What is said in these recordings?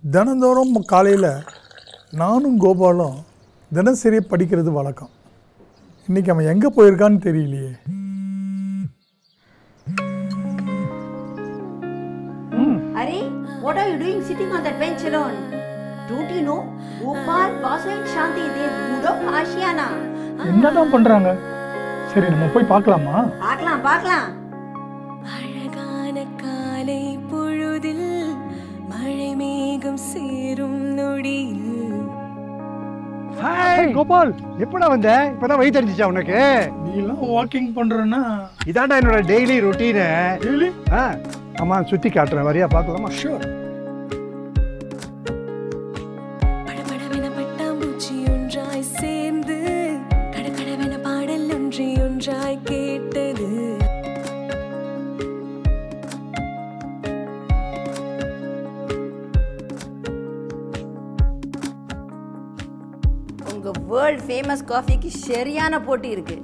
தினந்தோறும் காலையில் நானும் கோபாலும் தினசரி படிக்கிறது வழக்கம். இன்றைக்கி அவன் எங்கே போயிருக்கான்னு தெரியலையே. Are, what are you doing sitting on that bench alone? Don't you know? Gopal, Vasu and Shanti, they moved up Ashiana. என்னதான் பண்ணுறாங்க? சரி, நம்ம போய் பார்க்கலாமா? பார்க்கலாம். அழகான காலை பொழுதில் மழை மேகம் சேரும் நொடியில். ஹாய் கோபால், எப்படா வந்த? இப்பதான் வழி தெரிஞ்சிச்சா உனக்கு? நீ எல்லாம் வாக்கிங் பண்றேன்னா இதான்டா என்னோட டெய்லி ரொட்டீனு. டெய்லி? ஆமா, சுத்தி காட்டுறேன், வரியா பார்க்கலாமா? ஷூர். படபடவென பட்டாம்பூச்சி ஒன்றாய் சேர்ந்து கடகடவென பாடல் ஒன்றாய் கேட்டது. உங்க வேர்ல்ட் ஃபேமஸ் காஃபிக்கு சரியான போட்டி இருக்கு.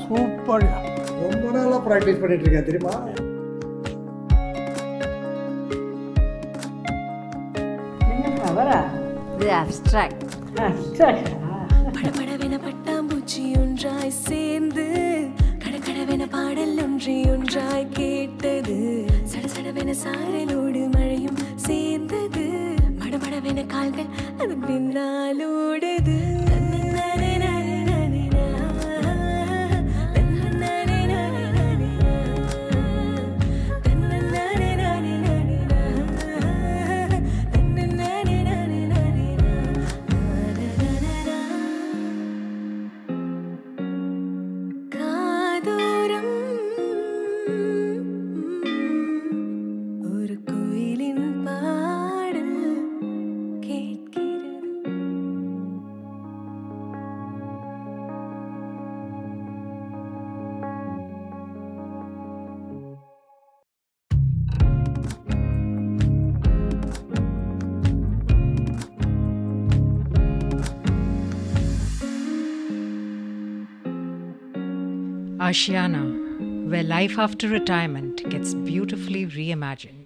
சூப்பர்யா. ரொம்ப நாளா பிராக்டிஸ் பண்ணிட்டு இருக்கேன் தெரியுமா? என்ன கவரா? இது அப்ஸ்ட்ராக்ட். படபடவென பட்டாம்பூச்சி ஒன்றாய் சேர்ந்து கடகடவென பாடல் ஒன்றாய் கேட்டது. சடசடவென சாரலோடு மழையும் சேர்ந்தது. மடமடவென கால்கள் அதன் பின்னால் ஓடுது. ஒரு குயிலின் பாடல் கேட்கிறது. Ashiana, where life after retirement gets beautifully reimagined.